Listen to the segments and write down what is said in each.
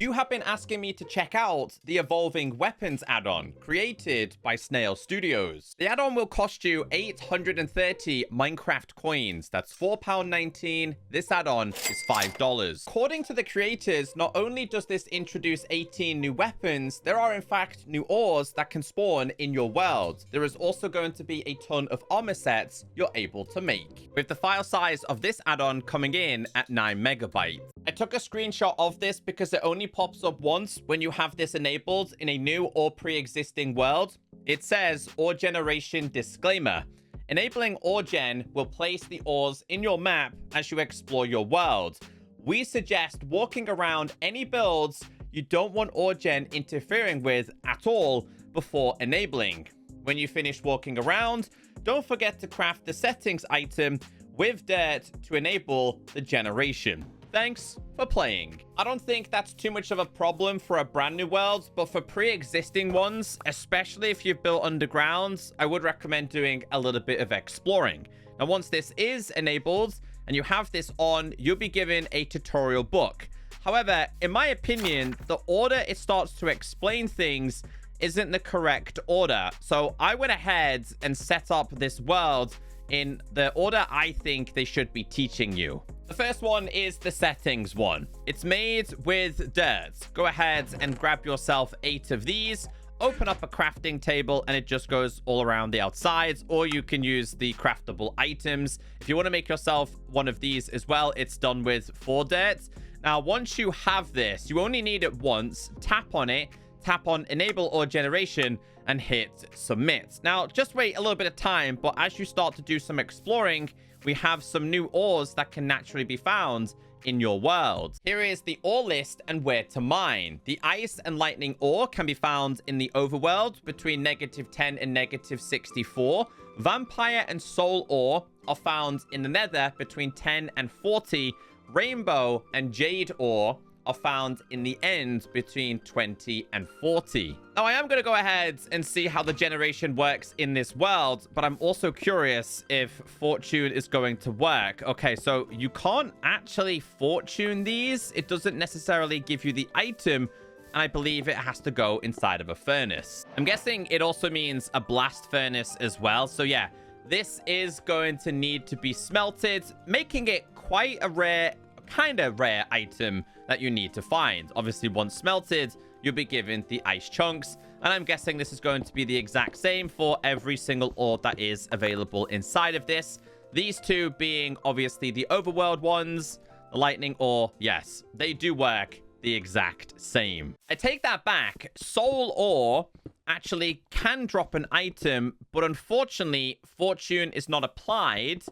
You have been asking me to check out the Evolving Weapons add-on created by Snail Studios. The add-on will cost you 830 Minecraft coins. That's £4.19. This add-on is $5. According to the creators, not only does this introduce 18 new weapons, there are in fact new ores that can spawn in your world. There is also going to be a ton of armor sets you're able to make, with the file size of this add-on coming in at 9 megabytes. I took a screenshot of this because it only pops up once when you have this enabled in a new or pre-existing world. It says ore generation disclaimer. Enabling ore gen will place the ores in your map as you explore your world. We suggest walking around any builds you don't want ore gen interfering with at all before enabling. When you finish walking around, don't forget to craft the settings item with dirt to enable the generation. Thanks for playing. I don't think that's too much of a problem for a brand new world, but for pre-existing ones, especially if you've built underground, I would recommend doing a little bit of exploring. Now, once this is enabled and you have this on, you'll be given a tutorial book. However, in my opinion, the order it starts to explain things isn't the correct order. So I went ahead and set up this world in the order I think they should be teaching you. The first one is the settings one. It's made with dirt. Go ahead and grab yourself 8 of these, open up a crafting table, and it just goes all around the outsides, or you can use the craftable items. If you want to make yourself one of these as well, it's done with 4 dirt. Now, once you have this, you only need it once. Tap on it, tap on enable ore generation, and hit submit. Now, just wait a little bit of time, but as you start to do some exploring, we have some new ores that can naturally be found in your world. Here is the ore list and where to mine. The ice and lightning ore can be found in the overworld between -10 and -64. Vampire and soul ore are found in the nether between 10 and 40. Rainbow and jade ore are found in the end between 20 and 40. Now, I am going to go ahead and see how the generation works in this world, but I'm also curious if fortune is going to work. Okay, so you can't actually fortune these. It doesn't necessarily give you the item, and I believe it has to go inside of a furnace. I'm guessing it also means a blast furnace as well. So yeah, this is going to need to be smelted, making it quite a rare, kind of rare item that you need to find. Obviously, once smelted, you'll be given the ice chunks, and I'm guessing this is going to be the exact same for every single ore that is available inside of this. These two being obviously the overworld ones. The lightning ore, yes, they do work the exact same. I take that back. Soul ore actually can drop an item, but unfortunately, fortune is not applied.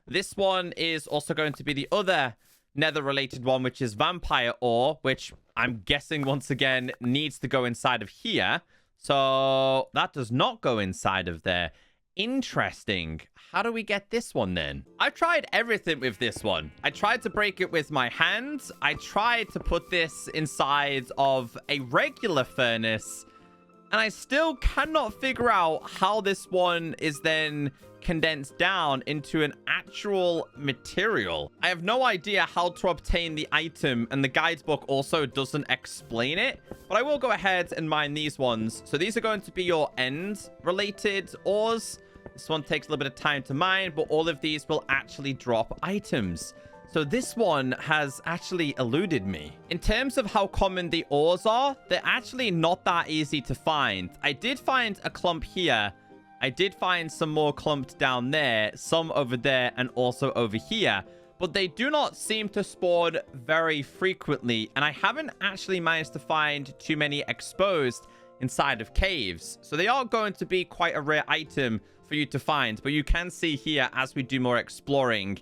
This one is also going to be the other nether related one, which is vampire ore, which I'm guessing once again needs to go inside of here. So that does not go inside of there. Interesting. How do we get this one then? I've tried everything with this one. I tried to break it with my hands. I tried to put this inside of a regular furnace, and I still cannot figure out how this one is then condensed down into an actual material. I have no idea how to obtain the item, and the guidebook also doesn't explain it, but I will go ahead and mine these ones. So these are going to be your end related ores. This one takes a little bit of time to mine, but all of these will actually drop items. So this one has actually eluded me. In terms of how common the ores are, they're actually not that easy to find. I did find a clump here. I did find some more clumped down there, some over there, and also over here. But they do not seem to spawn very frequently, and I haven't actually managed to find too many exposed inside of caves. So they are going to be quite a rare item for you to find. But you can see here, as we do more exploring,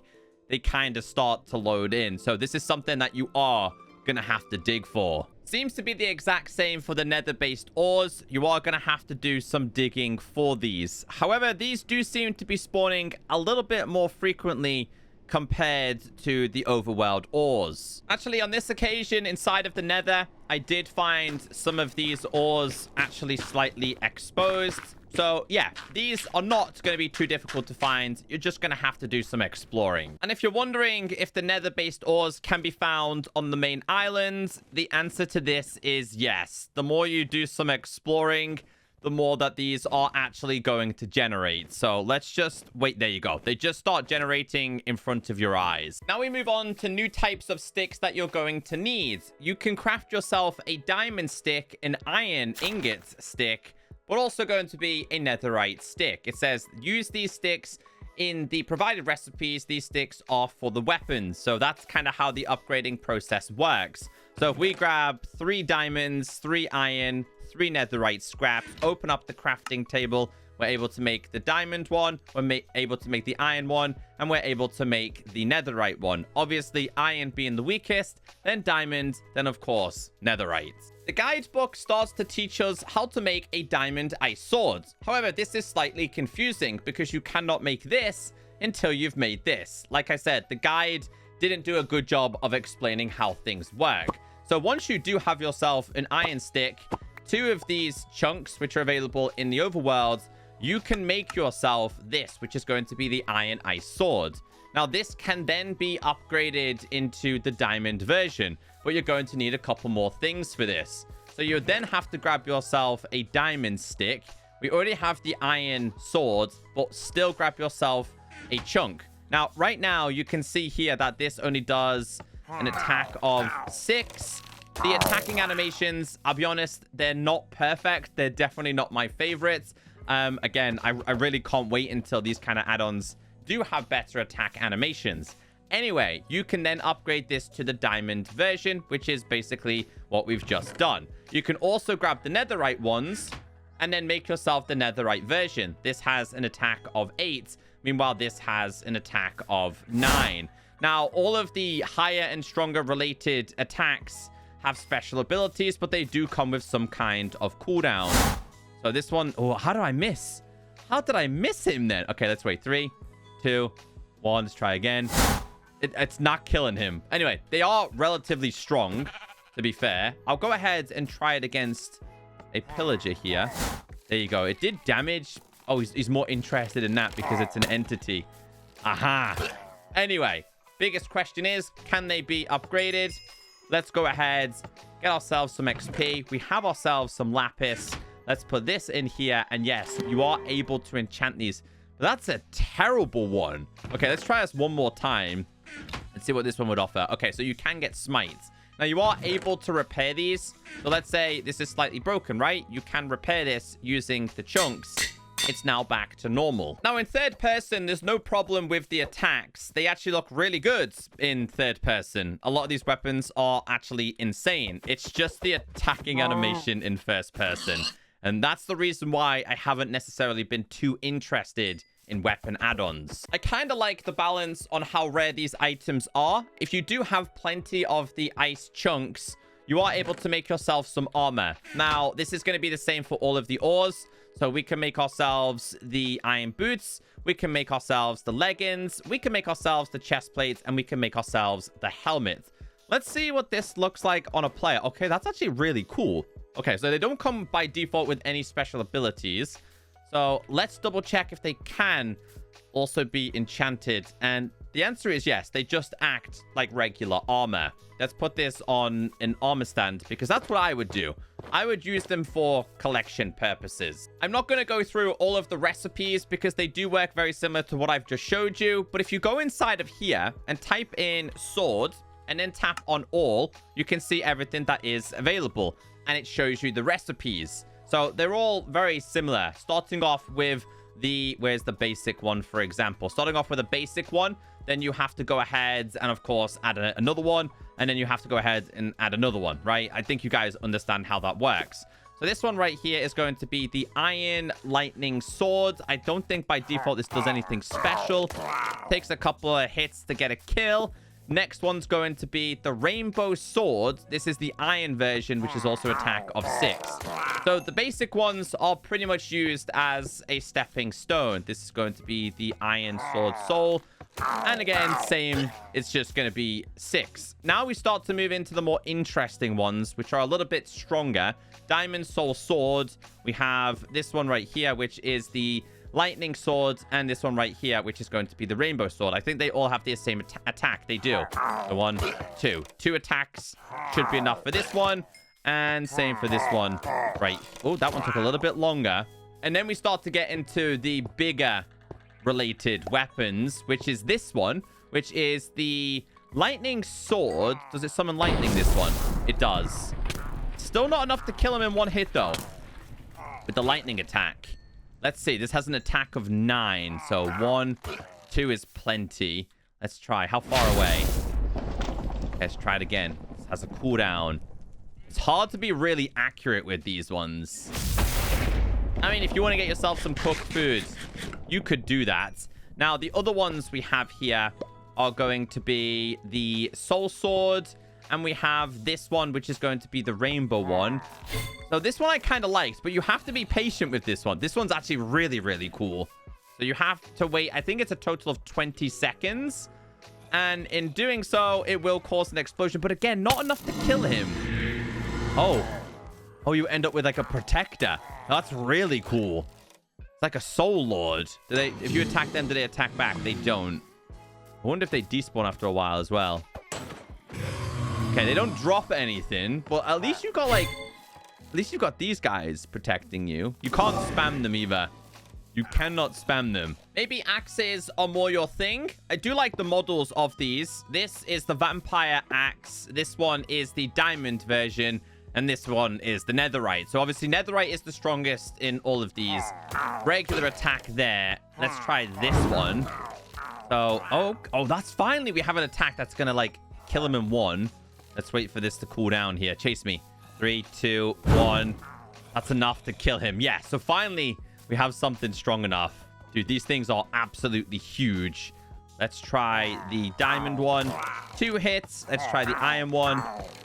they kind of start to load in. So this is something that you are going to have to dig for. Seems to be the exact same for the nether-based ores. You are going to have to do some digging for these. However, these do seem to be spawning a little bit more frequently compared to the overworld ores. Actually, on this occasion, inside of the nether, I did find some of these ores actually slightly exposed. So yeah, these are not going to be too difficult to find. You're just going to have to do some exploring. And if you're wondering if the nether-based ores can be found on the main island, the answer to this is yes. The more you do some exploring, the more that these are actually going to generate. So let's just wait. There you go. They just start generating in front of your eyes. Now we move on to new types of sticks that you're going to need. You can craft yourself a diamond stick, an iron ingot stick, but also going to be a netherite stick. It says use these sticks in the provided recipes. These sticks are for the weapons. So that's kind of how the upgrading process works. So if we grab 3 diamonds, 3 iron, 3 netherite scraps, open up the crafting table, we're able to make the diamond one, we're able to make the iron one, and we're able to make the netherite one. Obviously, iron being the weakest, then diamond, then of course, netherite. The guidebook starts to teach us how to make a diamond ice sword. However, this is slightly confusing because you cannot make this until you've made this. Like I said, the guide didn't do a good job of explaining how things work. So once you do have yourself an iron stick, 2 of these chunks, which are available in the overworld, you can make yourself this, which is going to be the iron ice sword. Now, this can then be upgraded into the diamond version, but you're going to need a couple more things for this. So you then have to grab yourself a diamond stick. We already have the iron sword, but still grab yourself a chunk. Now, right now, you can see here that this only does an attack of 6. The attacking animations, I'll be honest, they're not perfect. They're definitely not my favorites. Again, I really can't wait until these kind of add-ons do have better attack animations. Anyway, you can then upgrade this to the diamond version, which is basically what we've just done. You can also grab the netherite ones and then make yourself the netherite version. This has an attack of 8. Meanwhile, this has an attack of 9. Now, all of the higher and stronger related attacks have special abilities, but they do come with some kind of cooldown. So this one, oh, how do I miss? How did I miss him then? Okay, let's wait. 3, 2, 1. Let's try again. It's not killing him. Anyway, they are relatively strong, to be fair. I'll go ahead and try it against a pillager here. There you go. It did damage. Oh, he's more interested in that because it's an entity. Aha. Anyway, biggest question is, can they be upgraded? Let's go ahead, get ourselves some XP. We have ourselves some lapis. Let's put this in here. And yes, you are able to enchant these. But that's a terrible one. Okay, let's try this one more time and see what this one would offer. Okay, so you can get smites. Now, you are able to repair these. So let's say this is slightly broken, right? You can repair this using the chunks. It's now back to normal. Now, in third person, there's no problem with the attacks. They actually look really good in third person. A lot of these weapons are actually insane. It's just the attacking animation in first person. And that's the reason why I haven't necessarily been too interested in weapon add-ons. I kind of like the balance on how rare these items are. If you do have plenty of the ice chunks, you are able to make yourself some armor. Now, this is going to be the same for all of the ores. So we can make ourselves the iron boots. We can make ourselves the leggings. We can make ourselves the chest plates. And we can make ourselves the helmet. Let's see what this looks like on a player. Okay, that's actually really cool. Okay, so they don't come by default with any special abilities. So let's double check if they can also be enchanted. And the answer is yes. They just act like regular armor. Let's put this on an armor stand because that's what I would do. I would use them for collection purposes. I'm not going to go through all of the recipes because they do work very similar to what I've just showed you. But if you go inside of here and type in sword and then tap on all, you can see everything that is available. And it shows you the recipes. So they're all very similar. Starting off with where's the basic one, for example? Starting off with a basic one, then you have to go ahead and, of course, add another one. And then you have to go ahead and add another one, right? I think you guys understand how that works. So this one right here is going to be the Iron Lightning Sword. I don't think by default this does anything special. Takes a couple of hits to get a kill. Next one's going to be the Rainbow Sword. This is the iron version, which is also attack of 6. So the basic ones are pretty much used as a stepping stone. This is going to be the Iron Sword Soul. And again, same. It's just going to be 6. Now we start to move into the more interesting ones, which are a little bit stronger. Diamond Soul Sword. We have this one right here, which is the Lightning Sword. And this one right here, which is going to be the Rainbow Sword. I think they all have the same attack. They do. The 1, 2. 2 attacks should be enough for this one. And same for this one. Right. Oh, that one took a little bit longer. And then we start to get into the bigger related weapons, which is this one, which is the Lightning Sword. Does it summon lightning, this one? It does. Still not enough to kill him in one hit, though, with the lightning attack. Let's see. This has an attack of 9. So 1, 2 is plenty. Let's try. How far away? Let's try it again. This has a cooldown. It's hard to be really accurate with these ones. I mean, if you want to get yourself some cooked food, you could do that. Now, the other ones we have here are going to be the Soul Sword. And we have this one, which is going to be the Rainbow one. So this one I kind of liked, but you have to be patient with this one. This one's actually really, really cool. So you have to wait. I think it's a total of 20 seconds. And in doing so, it will cause an explosion. But again, not enough to kill him. Oh, you end up with like a protector. That's really cool. It's like a soul lord. If you attack them, do they attack back? They don't. I wonder if they despawn after a while as well. Okay, they don't drop anything, but at least you've got these guys protecting you. You can't spam them either. You cannot spam them. Maybe axes are more your thing. I do like the models of these. This is the vampire axe. This one is the diamond version. And this one is the netherite. So obviously netherite is the strongest in all of these. Regular attack there. Let's try this one. So, oh, that's finally we have an attack that's going to like kill him in 1. Let's wait for this to cool down here. Chase me. 3, 2, 1. That's enough to kill him. Yeah, so finally we have something strong enough. Dude, these things are absolutely huge. Let's try the diamond one. 2 hits. Let's try the iron one.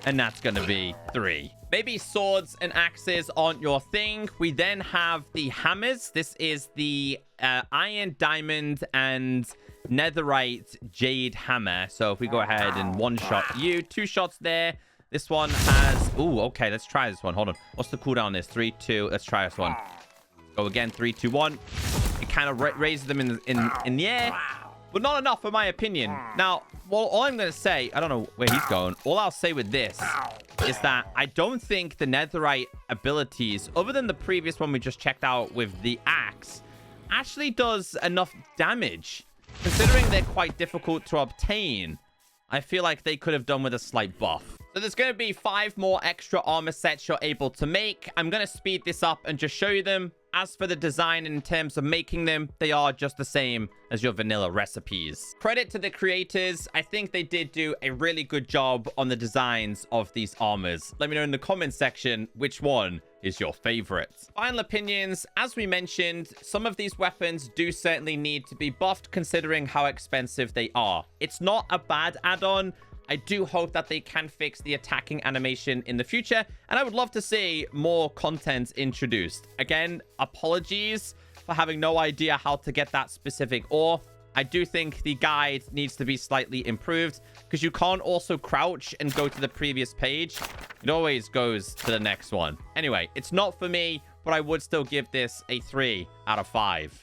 And that's going to be 3. Maybe swords and axes aren't your thing. We then have the hammers. This is the iron, diamond, and netherite jade hammer. So if we go ahead and 1-shot you, 2 shots there. This one has... Ooh, okay. Let's try this one. Hold on. What's the cooldown on this? 3, 2. Let's try this one. Go again. 3, 2, 1. It kind of raises them in the air. But not enough, in my opinion. Now, well, all I'm going to say... I don't know where he's going. All I'll say with this is that I don't think the netherite abilities, other than the previous one we just checked out with the axe, actually does enough damage. Considering they're quite difficult to obtain, I feel like they could have done with a slight buff. So there's going to be 5 more extra armor sets you're able to make. I'm going to speed this up and just show you them. As for the design in terms of making them, they are just the same as your vanilla recipes. Credit to the creators. I think they did do a really good job on the designs of these armors. Let me know in the comment section which one is your favorite. Final opinions. As we mentioned, some of these weapons do certainly need to be buffed considering how expensive they are. It's not a bad add-on. I do hope that they can fix the attacking animation in the future, and I would love to see more content introduced. Again, apologies for having no idea how to get that specific ore. I do think the guide needs to be slightly improved because you can't also crouch and go to the previous page. It always goes to the next one. Anyway, it's not for me, but I would still give this a 3 out of 5.